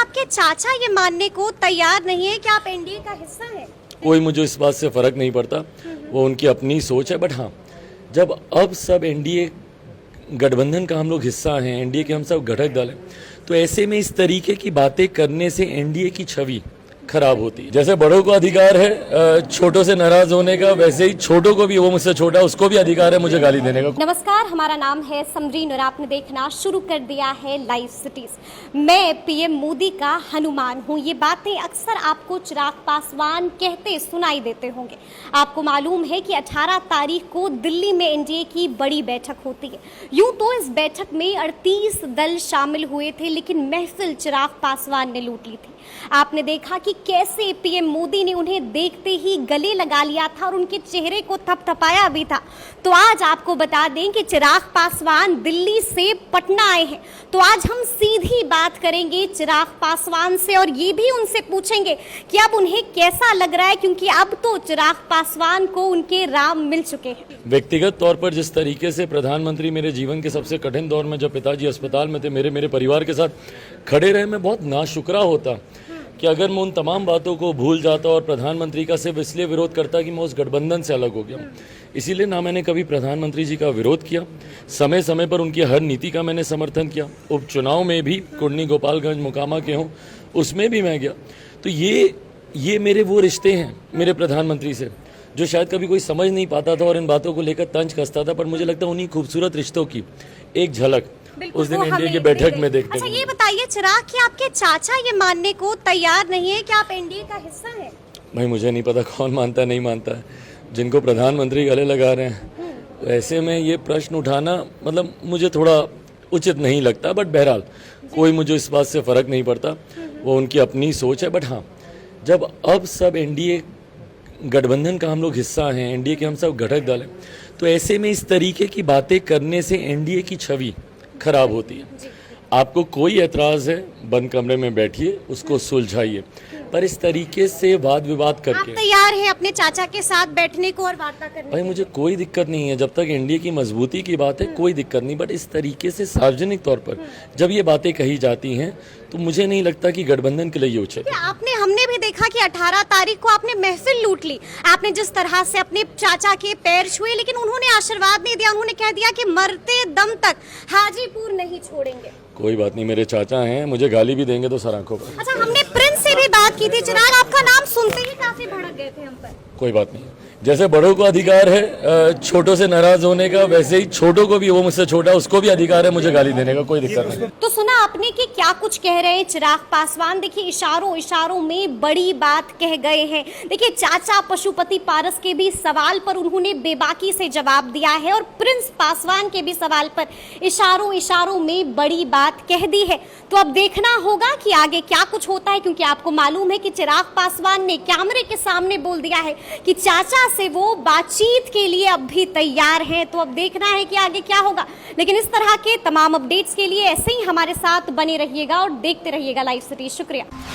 आपके चाचा ये मानने को तैयार नहीं है कि आप एनडीए का हिस्सा हैं? कोई मुझे इस बात से फर्क नहीं पड़ता, वो उनकी अपनी सोच है। बट हाँ, जब अब सब एनडीए गठबंधन का हम लोग हिस्सा हैं, एनडीए के हम सब घटक दल हैं, तो ऐसे में इस तरीके की बातें करने से एनडीए की छवि खराब होती है। जैसे बड़ों को अधिकार है छोटों से नाराज होने का, वैसे ही छोटों को भी, वो मुझसे छोटा, उसको भी अधिकार है मुझे गाली देने का। नमस्कार, हमारा नाम है समरीन और आपने देखना शुरू कर दिया है लाइव सिटीज। मैं पीएम मोदी का हनुमान हूँ। ये बातें अक्सर आपको चिराग पासवान कहते सुनाई देते होंगे। आपको मालूम है कि 18 तारीख को दिल्ली में एनडीए की बड़ी बैठक होती है। यूं तो इस बैठक में 38 दल शामिल हुए थे, लेकिन महफिल चिराग पासवान ने लूट ली थी। आपने देखा कि कैसे पीएम मोदी ने उन्हें देखते ही गले लगा लिया था और उनके चेहरे को थपथपाया भी था। तो आज आपको बता दें कि चिराग पासवान दिल्ली से पटना आए हैं। तो आज हम सीधी बात करेंगे चिराग पासवान से और ये भी उनसे पूछेंगे कि अब उन्हें कैसा लग रहा है, क्योंकि अब तो चिराग पासवान को उनके राम मिल चुके हैं। व्यक्तिगत तौर पर जिस तरीके से प्रधानमंत्री मेरे जीवन के सबसे कठिन दौर में, जब पिताजी अस्पताल में थे, मेरे परिवार के साथ खड़े रहे, मैं बहुत नाशुक्रा होता कि अगर मैं उन तमाम बातों को भूल जाता और प्रधानमंत्री का सिर्फ इसलिए विरोध करता कि मैं उस गठबंधन से अलग हो गया। इसीलिए ना मैंने कभी प्रधानमंत्री जी का विरोध किया, समय समय पर उनकी हर नीति का मैंने समर्थन किया। उपचुनाव में भी कुर्नी, गोपालगंज, मोकामा के हों, उसमें भी मैं गया। तो ये मेरे वो रिश्ते हैं मेरे प्रधानमंत्री से, जो शायद कभी कोई समझ नहीं पाता था और इन बातों को लेकर तंज कसता था। पर मुझे लगता है उन्हीं खूबसूरत रिश्तों की एक झलक उस दिन एनडीए की बैठक में देखते हैं। अच्छा, ये बताइए चिराग कि आपके चाचा ये मानने को तैयार नहीं है कि आप एनडीए का हिस्सा हैं? भाई मुझे नहीं पता कौन मानता है नहीं मानता है, जिनको प्रधानमंत्री गले लगा रहे हैं, तो ऐसे में ये प्रश्न उठाना मतलब मुझे थोड़ा उचित नहीं लगता। बट बहरहाल कोई मुझे इस बात से फर्क नहीं पड़ता, वो उनकी अपनी सोच है। बट हाँ, जब अब सब एनडीए गठबंधन का हम लोग हिस्सा हैं, एनडीए के हम सब घटक दल हैं, तो ऐसे में इस तरीके की बातें करने से एनडीए की छवि खराब होती है। आपको कोई ऐतराज है, बंद कमरे में बैठिए, उसको सुलझाइए, पर इस तरीके से वाद विवाद करके। आप तैयार हैं अपने चाचा के साथ बैठने को और वार्ता करने? भाई मुझे कोई दिक्कत नहीं है, जब तक एनडीए की मजबूती की बात है कोई दिक्कत नहीं। बट इस तरीके से सार्वजनिक तौर पर जब ये बातें कही जाती हैं तो मुझे नहीं लगता कि गठबंधन के लिए ये उचित है। हमने भी देखा कि 18 तारीख को आपने महफिल लूट ली। आपने जिस तरह से अपने चाचा के पैर छुए, लेकिन उन्होंने आशीर्वाद नहीं दिया। उन्होंने कह दिया कि मरते दम तक हाजीपुर नहीं छोड़ेंगे। कोई बात नहीं, मेरे चाचा हैं, मुझे गाली भी देंगे तो सर आंखों पर। अच्छा, हमने प्रिंस से भी बात की थी। चिराग, आपका नाम सुनते ही काफी भड़क गए थे हम पर। कोई बात नहीं, जैसे बड़ों को अधिकार है छोटों से नाराज होने का, वैसे ही छोटों को भी, वो मुझसे छोटा, उसको भी अधिकार है मुझे गाली देने का। कोई दिक्कत नहीं। तो सुना आपने कि क्या कुछ कह रहे हैं चिराग पासवान। देखिए, इशारों में बड़ी बात कह गए हैं। देखिए, चाचा पशुपति पारस के भी सवाल पर उन्होंने बेबाकी से जवाब दिया है और प्रिंस पासवान के भी सवाल पर इशारों में बड़ी बात कह दी है। तो अब देखना होगा कि आगे क्या कुछ होता है, क्योंकि आपको मालूम है कि चिराग पासवान ने कैमरे के सामने बोल दिया है कि चाचा से वो बातचीत के लिए अब भी तैयार हैं। तो अब देखना है कि आगे क्या होगा। लेकिन इस तरह के तमाम अपडेट्स के लिए ऐसे ही हमारे साथ बने रहिएगा और देखते रहिएगा लाइव सिटी। शुक्रिया।